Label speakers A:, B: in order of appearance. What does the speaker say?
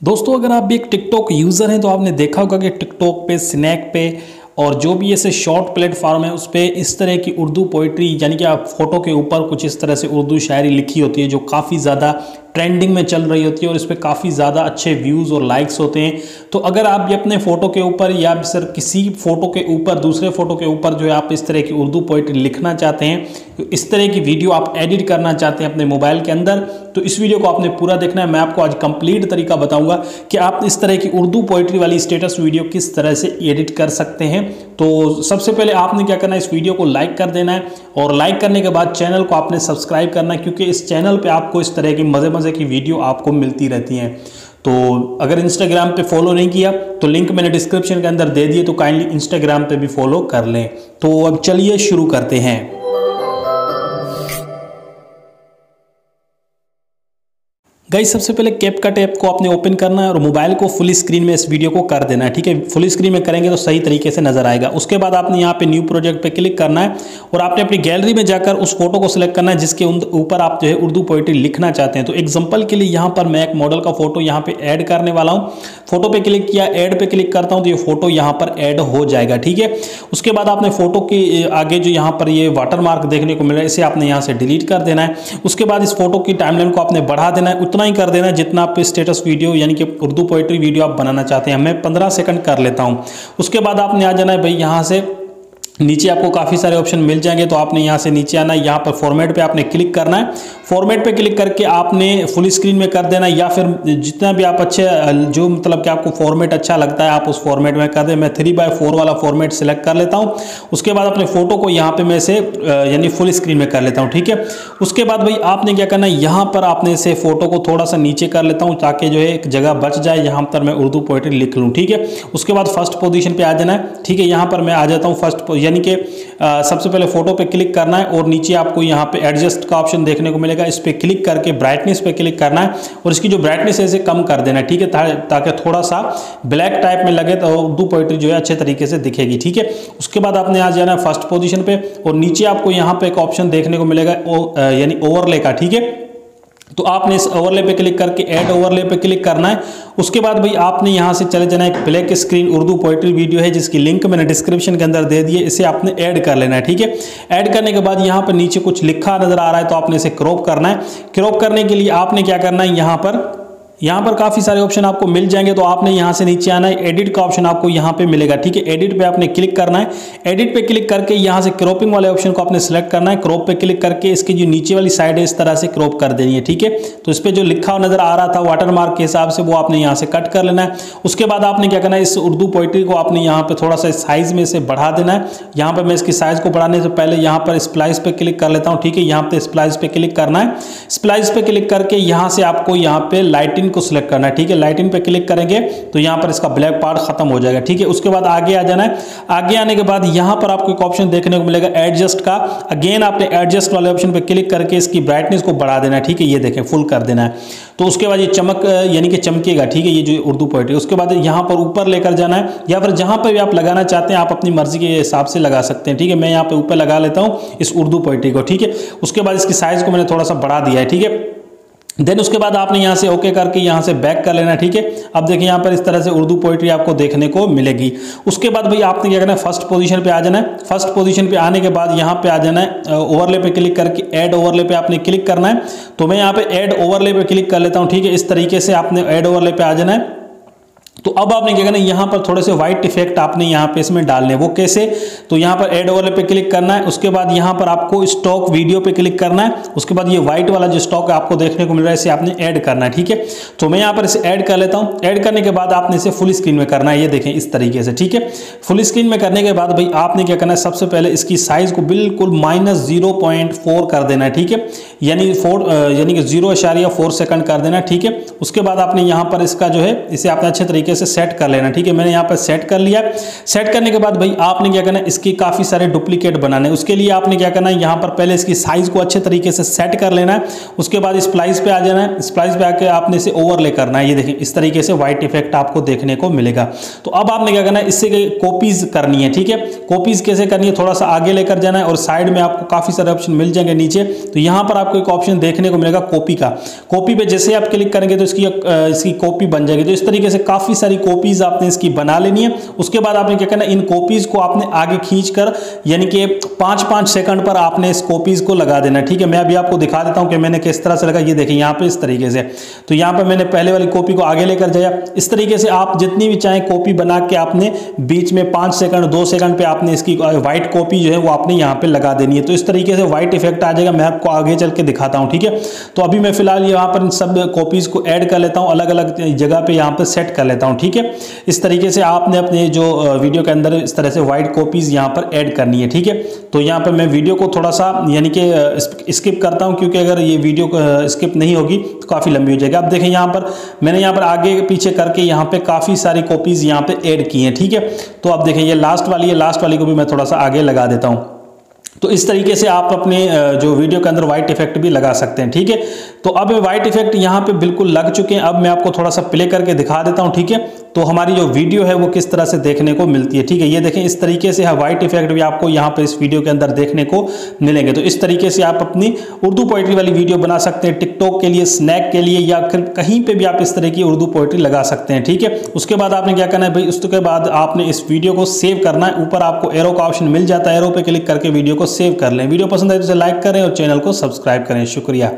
A: दोस्तों अगर आप भी एक टिकटॉक यूज़र हैं तो आपने देखा होगा कि टिकटॉक पे, स्नैक पे और जो भी ऐसे शॉर्ट प्लेटफॉर्म है उस पर इस तरह की उर्दू पोइट्री यानी कि आप फोटो के ऊपर कुछ इस तरह से उर्दू शायरी लिखी होती है जो काफ़ी ज़्यादा ट्रेंडिंग में चल रही होती है और इस पर काफ़ी ज़्यादा अच्छे व्यूज़ और लाइक्स होते हैं। तो अगर आप भी अपने फ़ोटो के ऊपर या सर किसी फ़ोटो के ऊपर दूसरे फ़ोटो के ऊपर जो है आप इस तरह की उर्दू पोइट्री लिखना चाहते हैं, तो इस तरह की वीडियो आप एडिट करना चाहते हैं अपने मोबाइल के अंदर, तो इस वीडियो को आपने पूरा देखना है। मैं आपको आज कंप्लीट तरीका बताऊंगा कि आप इस तरह की उर्दू पोइट्री वाली स्टेटस वीडियो किस तरह से एडिट कर सकते हैं। तो सबसे पहले आपने क्या करना है, इस वीडियो को लाइक कर देना है और लाइक करने के बाद चैनल को आपने सब्सक्राइब करना है, क्योंकि इस चैनल पे आपको इस तरह की मज़े की वीडियो आपको मिलती रहती हैं। तो अगर इंस्टाग्राम पे फॉलो नहीं किया तो लिंक मैंने डिस्क्रिप्शन के अंदर दे दिए, तो काइंडली इंस्टाग्राम पे भी फॉलो कर लें। तो अब चलिए शुरू करते हैं। गाइस सबसे पहले कैपकट ऐप को आपने ओपन करना है और मोबाइल को फुल स्क्रीन में इस वीडियो को कर देना है। ठीक है, फुल स्क्रीन में करेंगे तो सही तरीके से नजर आएगा। उसके बाद आपने यहाँ पे न्यू प्रोजेक्ट पे क्लिक करना है और आपने अपनी गैलरी में जाकर उस फोटो को सिलेक्ट करना है जिसके ऊपर आप जो है उर्दू पोइट्री लिखना चाहते हैं। तो एग्जाम्पल के लिए यहाँ पर मैं एक मॉडल का फोटो यहाँ पे ऐड करने वाला हूँ। फोटो पे क्लिक किया, ऐड पे क्लिक करता हूँ तो ये फोटो यहाँ पर ऐड हो जाएगा। ठीक है, उसके बाद आपने फोटो के आगे जो यहाँ पर ये वाटर मार्क देखने को मिल रहा है, इसे आपने यहाँ से डिलीट कर देना है। उसके बाद इस फोटो की टाइमलाइन को आपने बढ़ा देना है, उतना ही कर देना है जितना आप स्टेटस वीडियो यानी कि उर्दू पोइट्री वीडियो आप बनाना चाहते हैं। मैं 15 सेकंड कर लेता हूं। उसके बाद आपने आ जाना है भाई, यहां से नीचे आपको काफ़ी सारे ऑप्शन मिल जाएंगे। तो आपने यहाँ से नीचे आना है, यहाँ पर फॉर्मेट पे आपने क्लिक करना है। फॉर्मेट पे क्लिक करके आपने फुल स्क्रीन में कर देना, या फिर जितना भी आप अच्छे जो मतलब कि आपको फॉर्मेट अच्छा लगता है आप उस फॉर्मेट में कर दें। मैं 3x4 वाला फॉर्मेट सेलेक्ट कर लेता हूँ। उसके बाद अपने फोटो को यहाँ पे मैं से यानी फुल स्क्रीन में कर लेता हूँ। ठीक है, उसके बाद भाई आपने क्या करना है, यहाँ पर आपने से फोटो को थोड़ा सा नीचे कर लेता हूँ ताकि जो है एक जगह बच जाए यहाँ पर मैं उर्दू पोइट्री लिख लूँ। ठीक है, उसके बाद फर्स्ट पोजिशन पर आ जाना है। ठीक है, यहाँ पर मैं आ जाता हूँ फर्स्ट, यानी कि सबसे पहले फोटो पे क्लिक करना है और नीचे आपको यहाँ पे एडजस्ट का ऑप्शन देखने को मिलेगा। इस पे क्लिक करके ब्राइटनेस पे क्लिक करना है और इसकी जो ब्राइटनेस है इसे कम कर देना है। ठीक है, ताकि थोड़ा सा ब्लैक टाइप में लगे तो उर्दू पोइट्री जो है अच्छे तरीके से दिखेगी। ठीक है, उसके बाद आपने आ जाना है फर्स्ट पोजीशन पे और नीचे आपको यहाँ पे एक ऑप्शन देखने को मिलेगा यानी ओवरले का। ठीक है, तो आपने इस ओवरले पे क्लिक करके ऐड ओवरले पे क्लिक करना है। उसके बाद भाई आपने यहां से चले जाना है, एक black screen Urdu poetry video है जिसकी लिंक मैंने डिस्क्रिप्शन के अंदर दे दी है, इसे आपने ऐड कर लेना है। ठीक है, ऐड करने के बाद यहां पर नीचे कुछ लिखा नजर आ रहा है तो आपने इसे क्रॉप करना है। क्रॉप करने के लिए आपने क्या करना है, यहाँ पर काफ़ी सारे ऑप्शन आपको मिल जाएंगे। तो आपने यहाँ से नीचे आना है, एडिट का ऑप्शन आपको यहाँ पे मिलेगा। ठीक है, एडिट पे आपने क्लिक करना है। एडिट पे क्लिक करके यहाँ से क्रॉपिंग वाले ऑप्शन को आपने सेलेक्ट करना है। क्रॉप पे क्लिक करके इसकी जो नीचे वाली साइड है इस तरह से क्रॉप कर देनी है। ठीक है, तो इस पर जो लिखा हुआ नजर आ रहा था वाटर मार्क के हिसाब से वो आपने यहाँ से कट कर लेना है। उसके बाद आपने क्या करना है, इस उर्दू पोइट्री को आपने यहाँ पे थोड़ा सा साइज में से बढ़ा देना है। यहाँ पर मैं इसकी साइज को बढ़ाने से पहले यहाँ पर स्प्लाइस पे क्लिक कर लेता हूँ। ठीक है, यहाँ पे स्प्लाइस पे क्लिक करना है। स्प्लाइस पे क्लिक करके यहाँ से आपको यहाँ पे लाइटिंग को सिलेक्ट करना है। ठीक है, लाइटिंग पे क्लिक करेंगे तो यहां पर इसका ब्लैक पार्ट खत्म हो जाएगा। ठीक है, उसके बाद आगे आ जाना है। आगे आने के बाद यहां पर आपको एक ऑप्शन देखने को मिलेगा एडजस्ट का। अगेन आपने एडजस्ट वाले ऑप्शन पे क्लिक करके इसकी ब्राइटनेस को बढ़ा देना है। ठीक है, ये देखें फुल कर देना है। तो उसके बाद ये चमक यानी कि चमकेगा। ठीक है, ये जो उर्दू पोइट्री, उसके बाद यहां पर ऊपर लेकर जाना है या फिर जहां पर भी आप लगाना चाहते हैं आप अपनी मर्जी के हिसाब से लगा सकते हैं। ठीक है, मैं यहां पर ऊपर लगा लेता हूं इस उर्दू पोइट्री को। ठीक है, उसके बाद इसकी साइज को मैंने थोड़ा सा बढ़ा दिया है। ठीक है, देन उसके बाद आपने यहाँ से ओके करके यहाँ से बैक कर लेना। ठीक है, अब देखिए यहाँ पर इस तरह से उर्दू पोइट्री आपको देखने को मिलेगी। उसके बाद भाई आपने क्या करना है, फर्स्ट पोजीशन पे आ जाना है। फर्स्ट पोजीशन पे आने के बाद यहाँ पे आ जाना है, ओवरले पे क्लिक करके ऐड ओवरले पे आपने क्लिक करना है। तो मैं यहाँ पे ऐड ओवरले पे क्लिक कर लेता हूँ। ठीक है, इस तरीके से आपने ऐड ओवरले पे आ जाना है। तो अब आपने क्या करना है, यहाँ पर थोड़े से व्हाइट इफेक्ट आपने यहाँ पे इसमें डालने, वो कैसे, तो यहाँ पर ऐड ओवरले पे क्लिक करना है। उसके बाद यहाँ पर आपको स्टॉक वीडियो पे क्लिक करना है। उसके बाद ये व्हाइट वाला जो स्टॉक आपको देखने को मिल रहा है इसे आपने ऐड करना है। ठीक है, तो मैं यहाँ पर इसे ऐड कर लेता हूँ। ऐड करने के बाद आपने इसे फुल स्क्रीन में करना है, ये देखें इस तरीके से। ठीक है, फुल स्क्रीन में करने के बाद भाई आपने क्या करना है, सबसे पहले इसकी साइज को बिल्कुल -0.4 कर देना है। ठीक है, यानी कि 0.4 सेकंड कर देना है। ठीक है, उसके बाद आपने यहाँ पर इसका जो है इसे आपने अच्छे तरीके तरीके से सेट कर लेना। ठीक है, मैंने यहाँ पर सेट कर लिया। सेट करने के बाद भाई आपने क्या करना है, इसकी काफ़ी सारे डुप्लीकेट बनाने हैं। उसके लिए आपने क्या करना है, यहाँ पर पहले इसकी साइज़ को अच्छे तरीके से सेट कर लेना है। उसके बाद स्प्लाइस पे आ जाना है। स्प्लाइस पे आके आपने इसे ओवरले करना है। ये देखिए इस तरीके से व्हाइट इफेक्ट आपको देखने को मिलेगा। तो अब आपने क्या करना है, इससे कॉपीज करनी है। ठीक है, कॉपीज कैसे करनी है, थोड़ा सा आगे लेकर जाना है और साइड में आपको काफ़ी सारे ऑप्शन मिल जाएंगे नीचे। तो यहाँ पर आपको एक ऑप्शन देखने को मिलेगा कॉपी का। कॉपी पे जैसे आप क्लिक करेंगे तो इसकी कॉपी बन जाएगी। तो इस तरीके से काफ़ी सारी कॉपीज आपने इसकी बना लेनी है। उसके बाद आपने क्या करना है, इन कॉपीज को आपने आगे खींच कर यानी कि 5-5 सेकंड पर आपने इस कॉपीज को लगा देना। ठीक है, मैं अभी आपको दिखा देता हूं कि मैंने किस तरह से लगा। ये देखिए यहाँ पे इस तरीके से। तो यहाँ पे मैंने पहले वाली कॉपी को आगे लेकर जाया। इस तरीके से आप जितनी भी चाहें कॉपी बना के आपने बीच में 5 सेकंड 2 सेकंड पे आपने इसकी व्हाइट कॉपी जो है वो आपने यहाँ पे लगा देनी है। तो इस तरीके से व्हाइट इफेक्ट आ जाएगा। मैं आपको आगे चल के दिखाता हूँ। ठीक है, तो अभी मैं फिलहाल यहाँ पर इन सब कॉपीज को ऐड कर लेता हूँ, अलग अलग जगह पे यहाँ पे सेट कर लेता हूँ। ठीक है, इस तरीके से आपने अपने जो वीडियो के अंदर इस तरह से व्हाइट कॉपीज यहाँ पर ऐड करनी है। ठीक है, तो यहाँ पर मैं वीडियो को थोड़ा सा यानी कि स्किप करता हूँ, क्योंकि अगर ये वीडियो स्किप नहीं होगी तो काफ़ी लंबी हो जाएगी। अब देखें यहाँ पर मैंने यहाँ पर आगे पीछे करके यहाँ पे काफ़ी सारी कॉपीज यहाँ पे ऐड की हैं। ठीक है, तो अब देखें ये लास्ट वाली है, लास्ट वाली को भी मैं थोड़ा सा आगे लगा देता हूँ। तो इस तरीके से आप अपने जो वीडियो के अंदर व्हाइट इफेक्ट भी लगा सकते हैं। ठीक है, तो अब व्हाइट इफेक्ट यहाँ पे बिल्कुल लग चुके हैं। अब मैं आपको थोड़ा सा प्ले करके दिखा देता हूँ। ठीक है, तो हमारी जो वीडियो है वो किस तरह से देखने को मिलती है। ठीक है, ये देखें इस तरीके से व्हाइट इफेक्ट भी आपको यहाँ पे इस वीडियो के अंदर देखने को मिलेंगे। तो इस तरीके से आप अपनी उर्दू पोइट्री वाली वीडियो बना सकते हैं, टिकटॉक के लिए, स्नैक के लिए, या फिर कहीं पे भी आप इस तरह की उर्दू पोइट्री लगा सकते हैं। ठीक है, उसके बाद आपने क्या करना है भाई, उसके बाद आपने इस वीडियो को सेव करना है। ऊपर आपको एरो का ऑप्शन मिल जाता है, एरो पे क्लिक करके वीडियो को सेव कर लें। वीडियो पसंद आए तो इसे लाइक करें और चैनल को सब्सक्राइब करें। शुक्रिया।